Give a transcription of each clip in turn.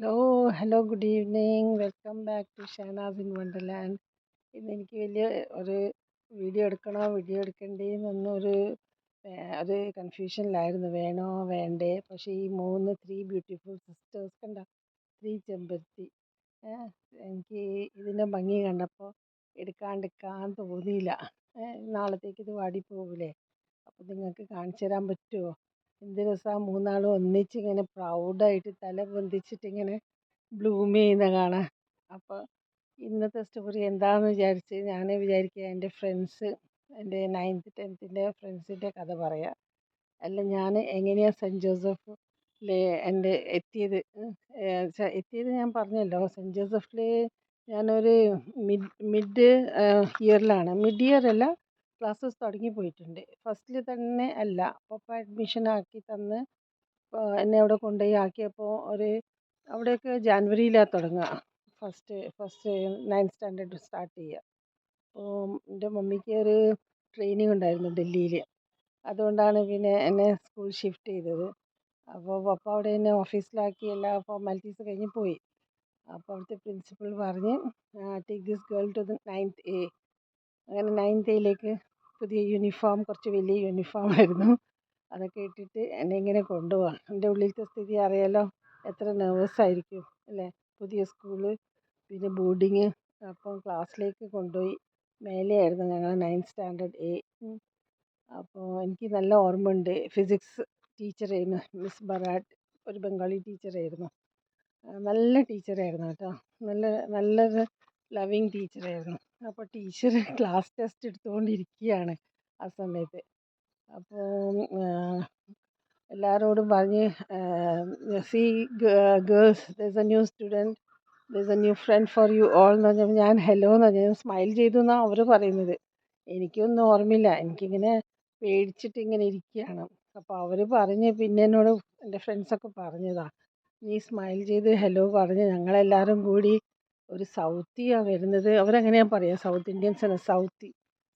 Hello, good evening. Welcome back to Shahnaz in wonderland. ഇന്നെനിക്ക് വലിയ ഒരു വീഡിയോ എടുക്കണ്ടേ എന്നൊന്നൊരു ഒരു കൺഫ്യൂഷനിലായിരുന്നു, വേണോ വേണ്ടേ. പക്ഷേ ഈ ത്രീ ബ്യൂട്ടിഫുൾ സിസ്റ്റേഴ്സ് കണ്ട, ത്രീ ചെമ്പരത്തി, ഏഹ്, എനിക്ക് ഇതിൻ്റെ ഭംഗി കണ്ടപ്പോൾ എടുക്കാണ്ടിരിക്കാൻ തോന്നിയില്ല. നാളത്തേക്ക് ഇത് വാടിപ്പോകൂലേ, അപ്പോൾ നിങ്ങൾക്ക് കാണിച്ചു തരാൻ പറ്റുമോ? എന്ത് രസമാണ് മൂന്നാളും ഒന്നിച്ച് ഇങ്ങനെ പ്രൗഡായിട്ട് തല പൊന്തിച്ചിട്ട് ഇങ്ങനെ ബ്ലൂം ചെയ്യുന്ന കാണാൻ. അപ്പോൾ ഇന്നത്തെ സ്റ്റോറി എന്താണെന്ന് ഞാൻ വിചാരിക്കുക എൻ്റെ ഫ്രണ്ട്സ്, എൻ്റെ 9th 10th ഫ്രണ്ട്സിൻ്റെ കഥ പറയാം. അല്ല, ഞാൻ എങ്ങനെയാണ് സെൻറ്റ് ജോസഫിലെ എൻ്റെ എത്തിയത് ഞാൻ പറഞ്ഞല്ലോ. സെൻറ്റ് ജോസഫിൽ ഞാനൊരു മിഡ് ഇയറിലാണ്, മിഡ് ഇയർ അല്ല, ക്ലാസ്സസ് തുടങ്ങി പോയിട്ടുണ്ട്. ഫസ്റ്റിൽ തന്നെ അല്ല, പപ്പ അഡ്മിഷൻ ആക്കി തന്ന് എന്നെ അവിടെ കൊണ്ടുപോയി ആക്കിയപ്പോൾ അവിടെയൊക്കെ ജാനുവരിയിലാണ് തുടങ്ങുക. ഫസ്റ്റ് 9th സ്റ്റാൻഡേർഡ് സ്റ്റാർട്ട് ചെയ്യുക. അപ്പോൾ എൻ്റെ മമ്മിക്ക് ഒരു ട്രെയിനിങ് ഉണ്ടായിരുന്നു ഡൽഹിയിൽ, അതുകൊണ്ടാണ് പിന്നെ എന്നെ സ്കൂൾ ഷിഫ്റ്റ് ചെയ്തത്. അപ്പോൾ പപ്പ അവിടെ എന്നെ ഓഫീസിലാക്കി എല്ലാ ഫോർമാലിറ്റീസ് കഴിഞ്ഞ് പോയി. അപ്പോൾ അവിടുത്തെ പ്രിൻസിപ്പൽ പറഞ്ഞ്, take this girl to the 9th A. അങ്ങനെ 9th Aയിലേക്ക് പുതിയ യൂണിഫോം, കുറച്ച് വലിയ യൂണിഫോം ആയിരുന്നു. അതൊക്കെ ഇട്ടിട്ട് എന്നെ ഇങ്ങനെ കൊണ്ടുപോകാം. എൻ്റെ ഉള്ളിലത്തെ സ്ഥിതി അറിയാലോ, എത്ര നെർവസ് ആയിരിക്കും അല്ലേ. പുതിയ സ്കൂള്, പിന്നെ ബോർഡിങ്. അപ്പം ക്ലാസ്സിലേക്ക് കൊണ്ടുപോയി. മേലെയായിരുന്നു ഞങ്ങൾ 9th സ്റ്റാൻഡേർഡ് A. അപ്പോൾ എനിക്ക് നല്ല ഓർമ്മയുണ്ട്. ഫിസിക്സ് ടീച്ചറായിരുന്നു മിസ് ബറാട്ട്, ഒരു ബംഗാളി ടീച്ചറായിരുന്നു. നല്ല ടീച്ചറായിരുന്നു കേട്ടോ, നല്ലൊരു ലവിങ് ടീച്ചറായിരുന്നു. അപ്പോൾ ടീച്ചർ ക്ലാസ് ടെസ്റ്റ് എടുത്തുകൊണ്ടിരിക്കുകയാണ് ആ സമയത്ത്. അപ്പോൾ എല്ലാവരോടും പറഞ്ഞ്, C girls, there's a new student, there's a new friend for you all എന്ന് പറഞ്ഞപ്പോൾ ഞാൻ ഹലോ എന്ന് പറഞ്ഞു സ്മൈൽ ചെയ്തു എന്നാണ് അവർ പറയുന്നത്. എനിക്കൊന്നും ഓർമ്മയില്ല, എനിക്കിങ്ങനെ പേടിച്ചിട്ട് ഇങ്ങനെ ഇരിക്കുകയാണ്. അപ്പോൾ അവർ പറഞ്ഞ്, പിന്നെ എന്നോട് എൻ്റെ ഫ്രണ്ട്സൊക്കെ പറഞ്ഞതാ, നീ സ്മൈൽ ചെയ്ത് ഹലോ പറഞ്ഞ് ഞങ്ങളെല്ലാവരും കൂടി ഒരു സൗത്തിയാണ് വരുന്നത്. അവരങ്ങനെയാണ് പറയുക, സൗത്ത് ഇന്ത്യൻസ് അല്ല,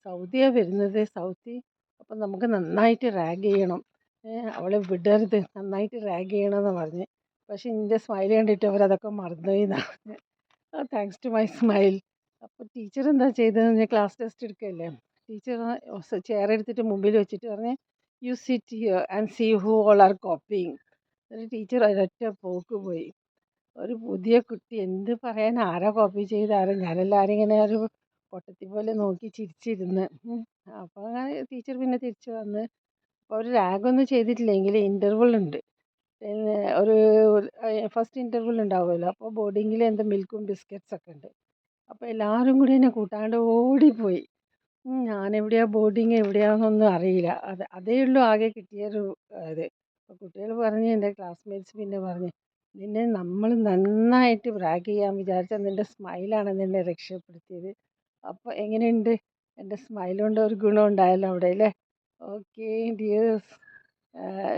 സൗത്തിയാണ് വരുന്നത്, സൗത്തി. അപ്പം നമുക്ക് നന്നായിട്ട് റാഗ് ചെയ്യണം, അവളെ വിടരുത്, നന്നായിട്ട് റാഗ് ചെയ്യണമെന്ന് പറഞ്ഞ്. പക്ഷെ എൻ്റെ സ്മൈൽ കണ്ടിട്ട് അവരതൊക്കെ മറന്നുപോയി എന്നാണ്. Thanks to my smile. അപ്പോൾ ടീച്ചർ എന്താ ചെയ്തതെന്ന്, ഞാൻ ക്ലാസ് ടെസ്റ്റ് എടുക്കുകയല്ലേ, ടീച്ചർ ചെയർ എടുത്തിട്ട് മുമ്പിൽ വെച്ചിട്ട് പറഞ്ഞ്, you sit here and see who all are copying. എന്നിട്ട് ടീച്ചർ ഒരൊറ്റ പോക്ക് പോയി. ഒരു പുതിയ കുട്ടി എന്ത് പറയാൻ, ആരാ കോപ്പി ചെയ്ത് ആരാ, ഞാനെല്ലാവരും ഇങ്ങനെ ഒരു പൊട്ടത്തി പോലെ നോക്കി ചിരിച്ചിരുന്ന്. അപ്പോൾ അങ്ങനെ ടീച്ചർ പിന്നെ തിരിച്ച് വന്ന്, അപ്പോൾ അവർ റാഗൊന്നും ചെയ്തിട്ടില്ലെങ്കിൽ ഇൻ്റർവെൽ ഉണ്ട്, ഒരു ഫസ്റ്റ് ഇൻ്റർവെൽ ഉണ്ടാവുമല്ലോ. അപ്പോൾ ബോർഡിങ്ങിൽ എന്താ മിൽക്കും ബിസ്ക്കറ്റ്സൊക്കെ ഉണ്ട്. അപ്പോൾ എല്ലാവരും കൂടി എന്നെ കൂട്ടാണ്ട് ഓടിപ്പോയി. ഞാനെവിടെയാ, ബോർഡിങ് എവിടെയാണെന്നൊന്നും അറിയില്ല. അതേ ഉള്ളൂ ആകെ കിട്ടിയൊരു ഇത്. അപ്പോൾ കുട്ടികൾ പറഞ്ഞ്, എൻ്റെ ക്ലാസ്മേറ്റ്സ് പിന്നെ പറഞ്ഞ്, നിന്നെ നമ്മൾ നന്നായിട്ട് ബ്രാഗ് ചെയ്യാൻ വിചാരിച്ചാൽ നിൻ്റെ സ്മൈലാണ് നിന്നെ രക്ഷപ്പെടുത്തിയത്. അപ്പോൾ എങ്ങനെയുണ്ട്, എൻ്റെ സ്മൈൽ കൊണ്ട് ഒരു ഗുണം ഉണ്ടായല്ലോ അവിടെ അല്ലേ. ഓക്കെ ഡിയേഴ്സ്,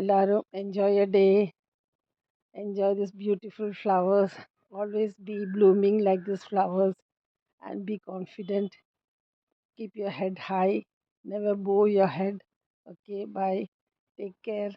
എല്ലാവരും enjoy A day, enjoy these beautiful flowers, always be blooming like these flowers, and be confident. Keep your head high, never bow your head. Okay, bye, take care.